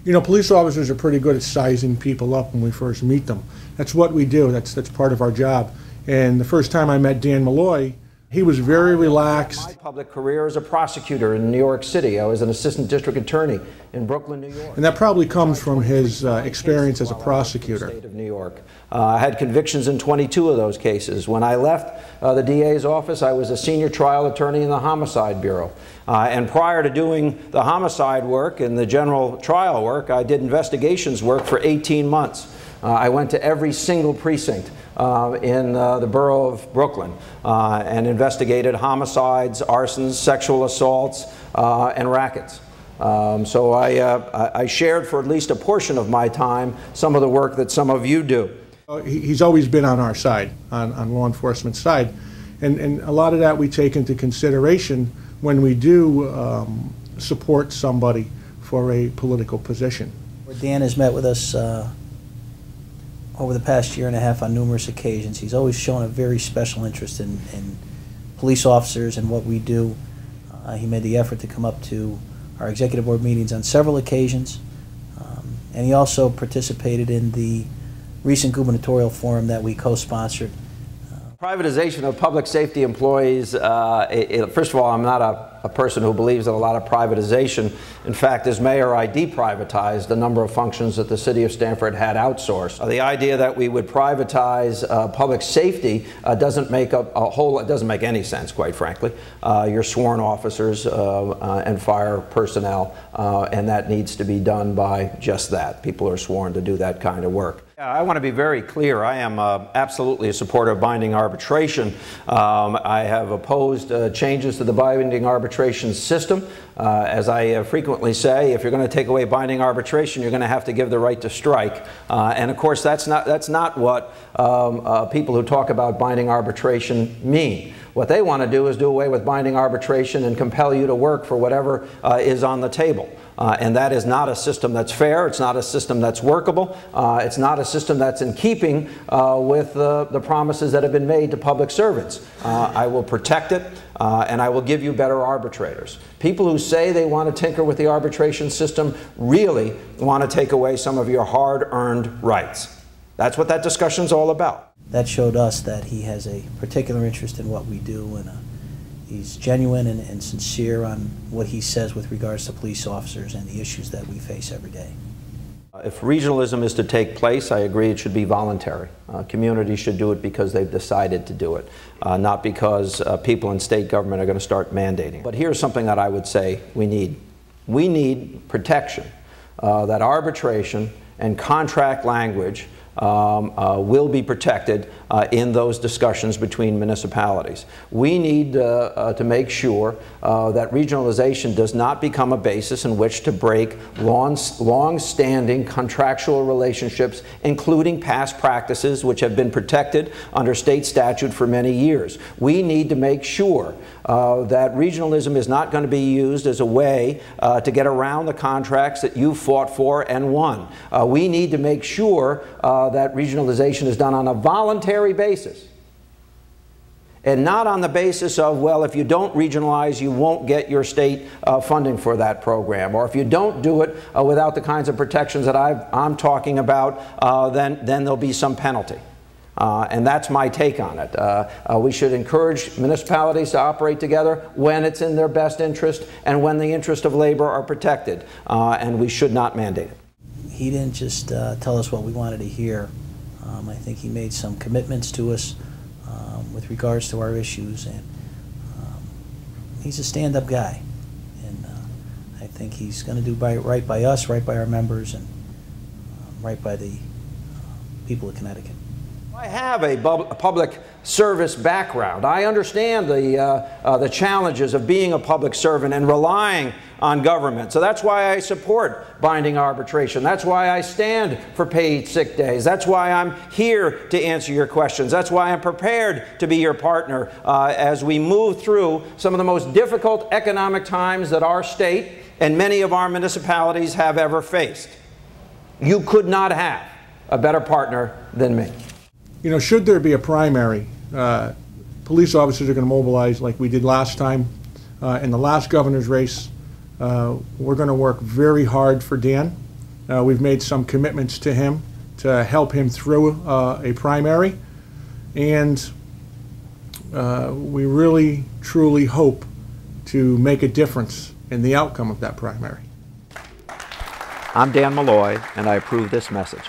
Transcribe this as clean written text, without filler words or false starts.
You know, police officers are pretty good at sizing people up when we first meet them. That's what we do. That's part of our job. And the first time I met Dan Malloy, he was very relaxed. My public career as a prosecutor in New York City. I was an assistant district attorney in Brooklyn, New York. And that probably comes from his experience as a prosecutor. State of New York. I had convictions in 22 of those cases. When I left the DA's office, I was a senior trial attorney in the Homicide Bureau. And prior to doing the homicide work and the general trial work, I did investigations work for 18 months. I went to every single precinct in the borough of Brooklyn and investigated homicides, arsons, sexual assaults, and rackets. So I shared for at least a portion of my time some of the work that some of you do. He's always been on our side, on law enforcement's side. And a lot of that we take into consideration when we do support somebody for a political position. Dan has met with us over the past year and a half on numerous occasions. He's always shown a very special interest in police officers and what we do. He made the effort to come up to our executive board meetings on several occasions, and he also participated in the recent gubernatorial forum that we co-sponsored. Privatization of public safety employees, first of all, I'm not a person who believes in a lot of privatization. In fact, as mayor, I deprivatized a number of functions that the city of Stamford had outsourced. The idea that we would privatize public safety doesn't make it doesn't make any sense, quite frankly. You're sworn officers and fire personnel, and that needs to be done by just that. People are sworn to do that kind of work. I want to be very clear. I am absolutely a supporter of binding arbitration. I have opposed changes to the binding arbitration system. As I frequently say, if you're going to take away binding arbitration, you're going to have to give the right to strike. And of course, that's not what people who talk about binding arbitration mean. What they want to do is do away with binding arbitration and compel you to work for whatever is on the table. And that is not a system that's fair. It's not a system that's workable. It's not a system that's in keeping with the promises that have been made to public servants. I will protect it, and I will give you better arbitrators. People who say they want to tinker with the arbitration system really want to take away some of your hard-earned rights. That's what that discussion's all about. That showed us that he has a particular interest in what we do, and he's genuine and sincere on what he says with regards to police officers and the issues that we face every day. If regionalism is to take place, I agree it should be voluntary. Communities should do it because they've decided to do it, not because people in state government are going to start mandating. But here's something that I would say we need. We need protection, that arbitration and contract language will be protected in those discussions between municipalities. We need to make sure that regionalization does not become a basis in which to break long-standing contractual relationships, including past practices which have been protected under state statute for many years. We need to make sure that regionalism is not going to be used as a way to get around the contracts that you fought for and won. We need to make sure that regionalization is done on a voluntary basis and not on the basis of, well, if you don't regionalize, you won't get your state funding for that program, or if you don't do it without the kinds of protections that I'm talking about, then there'll be some penalty. And that's my take on it. We should encourage municipalities to operate together when it's in their best interest and when the interests of labor are protected, and we should not mandate it. He didn't just tell us what we wanted to hear. I think he made some commitments to us with regards to our issues, and he's a stand-up guy. And I think he's going to do right by us, right by our members, and right by the people of Connecticut. I have a public service background. I understand the challenges of being a public servant and relying on government. So that's why I support binding arbitration. That's why I stand for paid sick days. That's why I'm here to answer your questions. That's why I'm prepared to be your partner as we move through some of the most difficult economic times that our state and many of our municipalities have ever faced. You could not have a better partner than me. You know, should there be a primary, police officers are going to mobilize like we did last time. In the last governor's race, we're going to work very hard for Dan. We've made some commitments to him to help him through a primary, and we really, truly hope to make a difference in the outcome of that primary. I'm Dan Malloy, and I approve this message.